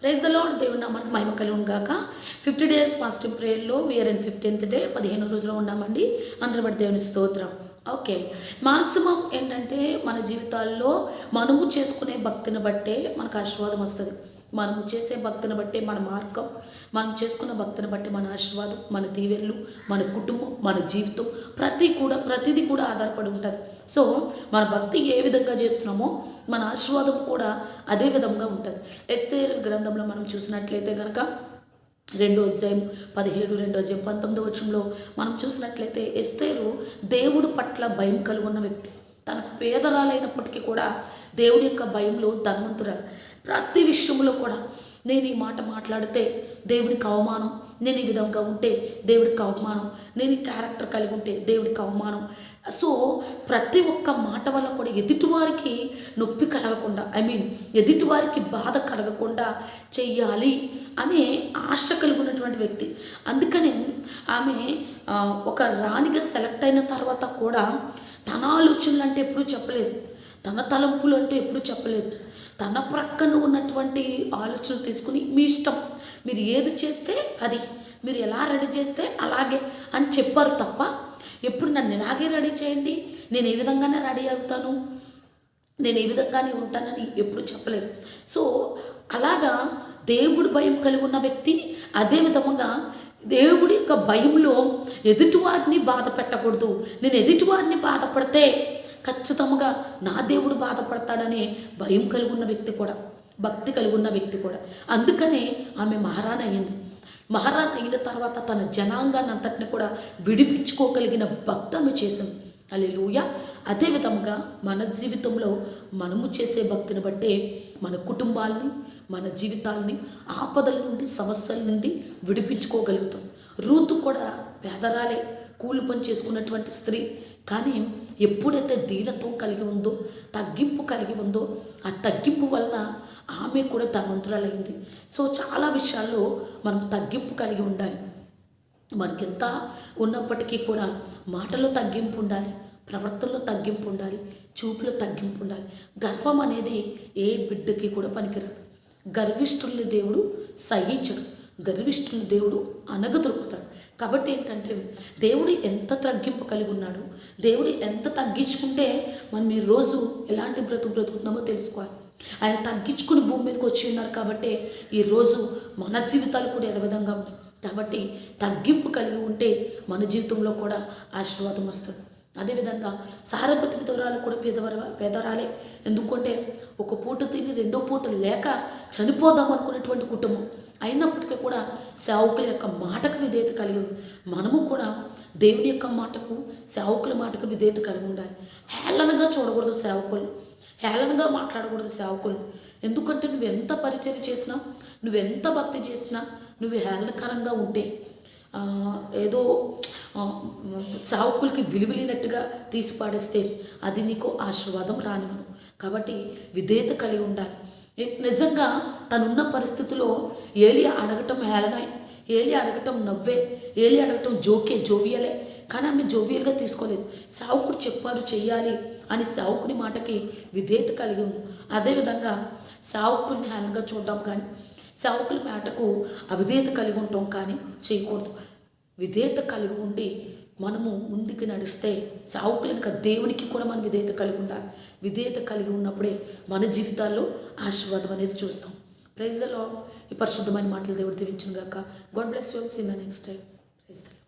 Praise the lord. దేవుని నామానికి మహిమ కలుగును గాక. 50 days ఫాస్టింగ్ ప్రేయర్లో వీఆర్ ఇన్ 15th day, 15 రోజులు ఉన్నామండి. అందరి బట్టి దేవుని స్తోత్రం. ఓకే, మాక్సిమం ఏంటంటే మన జీవితాల్లో మనము చేసుకునే భక్తిని బట్టే మనకు ఆశీర్వాదం వస్తుంది. మనము చేసే భక్తిని బట్టే మన మార్గం, మనం చేసుకున్న భక్తిని బట్టి మన ఆశీర్వాదం, మన దీవెనలు, మన కుటుంబం, మన జీవితం ప్రతిదీ కూడా ఆధారపడి ఉంటుంది. సో మన భక్తి ఏ విధంగా చేస్తున్నామో మన ఆశీర్వాదం కూడా అదే విధంగా ఉంటుంది. ఎస్తేరు గ్రంథంలో మనం చూసినట్లయితే కనుక 2వ అధ్యాయం 17, 2వ అధ్యాయం 19వ వచనంలో మనం చూసినట్లయితే ఎస్తేరు దేవుడి పట్ల భయం కలుగున్న వ్యక్తి. తన పేదరాలైనప్పటికీ కూడా దేవుడి యొక్క భయంలో ధనవంతురాలు. ప్రతి విషయంలో కూడా నేను ఈ మాట మాట్లాడితే దేవుడికి అవమానం, నేను ఈ విధంగా ఉంటే దేవుడికి అవమానం, నేను ఈ క్యారెక్టర్ కలిగి ఉంటే దేవుడికి అవమానం. సో ప్రతి ఒక్క మాట వల్ల కూడా ఎదుటివారికి నొప్పి కలగకుండా, ఎదుటివారికి బాధ కలగకుండా చెయ్యాలి అనే ఆశ కలిగినటువంటి వ్యక్తి. అందుకని ఆమె ఒక రాణిగా సెలెక్ట్ అయిన తర్వాత కూడా తన ఆలోచనలు అంటే ఎప్పుడూ చెప్పలేదు, తన తలంపులు అంటూ ఎప్పుడూ చెప్పలేదు. తన ప్రక్కన ఉన్నటువంటి ఆలోచనలు తీసుకుని మీ ఇష్టం, మీరు ఏది చేస్తే అది, మీరు ఎలా రెడీ చేస్తే అలాగే అని చెప్పారు తప్ప ఎప్పుడు నన్ను ఇలాగే రెడీ చేయండి, నేను ఏ విధంగానే రెడీ అవుతాను, నేను ఏ విధంగానే ఉంటానని ఎప్పుడు చెప్పలేదు. సో అలాగా దేవుడి భయం కలిగి ఉన్న వ్యక్తి అదే విధంగా దేవుడి యొక్క భయంలో ఎదుటివారిని బాధ పెట్టకూడదు. నేను ఎదుటివారిని బాధపడితే ఖచ్చితంగా నా దేవుడు బాధపడతాడనే భయం కలిగి ఉన్న వ్యక్తి కూడా, భక్తి కలిగి ఉన్న వ్యక్తి కూడా. అందుకనే ఆమె మహారాణి అయింది. మహారాణి అయిన తర్వాత తన జనాంగాన్ని అంతటిని కూడా విడిపించుకోగలిగిన భక్తి ఆమె చేసింది. హల్లెలూయా. అదేవిధంగా మన జీవితంలో మనము చేసే భక్తిని బట్టే మన కుటుంబాలని, మన జీవితాలని ఆపదల నుండి, సమస్యల నుండి విడిపించుకోగలుగుతాం. రూతు కూడా పేదరాలే, కూలి పని చేసుకున్నటువంటి స్త్రీ. కానీ ఎప్పుడైతే దీనత్వం కలిగి ఉందో, తగ్గింపు కలిగి ఉందో, ఆ తగ్గింపు వలన ఆమె కూడా ధనవంతురాలైంది. సో చాలా విషయాల్లో మనం తగ్గింపు కలిగి ఉండాలి. మనకెంత ఉన్నప్పటికీ కూడా మాటలో తగ్గింపు ఉండాలి, ప్రవర్తనలో తగ్గింపు ఉండాలి, చూపులో తగ్గింపు ఉండాలి. గర్వం అనేది ఏ బిడ్డకి కూడా పనికిరాదు. గర్విష్ఠుల్ని దేవుడు సహించడు, గర్విష్ఠుల్ని దేవుడు అనగదొరుకుతాడు. కాబట్టి ఏంటంటే దేవుడు ఎంత తగ్గింపు కలిగి ఉన్నాడు, దేవుడు ఎంత తగ్గించుకుంటే మనం ఈరోజు ఎలాంటి బ్రతుకుతున్నామో తెలుసుకోవాలి. ఆయన తగ్గించుకుని భూమి మీదకి వచ్చి ఉన్నారు కాబట్టి ఈరోజు మన జీవితాలు కూడా ఏ విధంగా ఉన్నాయి. కాబట్టి తగ్గింపు కలిగి ఉంటే మన జీవితంలో కూడా ఆశీర్వాదం వస్తుంది. అదేవిధంగా సారపతి విధవరాలు కూడా పేదరాలే. ఎందుకంటే ఒక పూట తిని రెండో పూట లేక చనిపోదాం అనుకునేటువంటి కుటుంబం. అయినప్పటికీ కూడా సేవకుల యొక్క మాటకు విధేయత కలిగి ఉంది. మనము కూడా దేవుని యొక్క మాటకు, సేవకుల మాటకు విధేయత కలిగి ఉండాలి. హేళనగా చూడకూడదు సేవకులు, హేళనగా మాట్లాడకూడదు సేవకులు. ఎందుకంటే నువ్వు ఎంత పరిచర్య చేసినా, నువ్వెంత భక్తి చేసినా, నువ్వు హేళనకరంగా ఉంటే ఏదో సావుకులకి విలువలేనట్టుగా తీసి పాడేస్తే అది నీకు ఆశీర్వాదం రానివ్వదు. కాబట్టి విధేయత కలిగి ఉండాలి. నిజంగా తనున్న పరిస్థితిలో ఏలియా అడగటం హేళన, ఏలియా అడగటం నవ్వే, ఏలియా అడగటం జోవియలే. కానీ ఆమె జోవియల్గా తీసుకోలేదు. సావుకుడు చెప్పాడు చెయ్యాలి అని సావుకుని మాటకి విధేయత కలిగి ఉంది. అదేవిధంగా సావుకుల్ని హేళనగా చూడడం కానీ, సావుకుల మాటకు అవిధేయత కలిగి ఉండటం కానీ చేయకూడదు. విధేయత కలిగి ఉండి మనము ముందుకు నడిస్తే సావుకులక దేవునికి కూడా మనం విధేయత కలిగి ఉండాలి. విధేయత కలిగి ఉన్నప్పుడే మన జీవితాల్లో ఆశీర్వాదం అనేది చూస్తాం. Praise the lord. ఈ పరిశుద్ధమైన మాటలు దేవుడు దీవించును గాక. God bless you. See you next time. Praise the lord.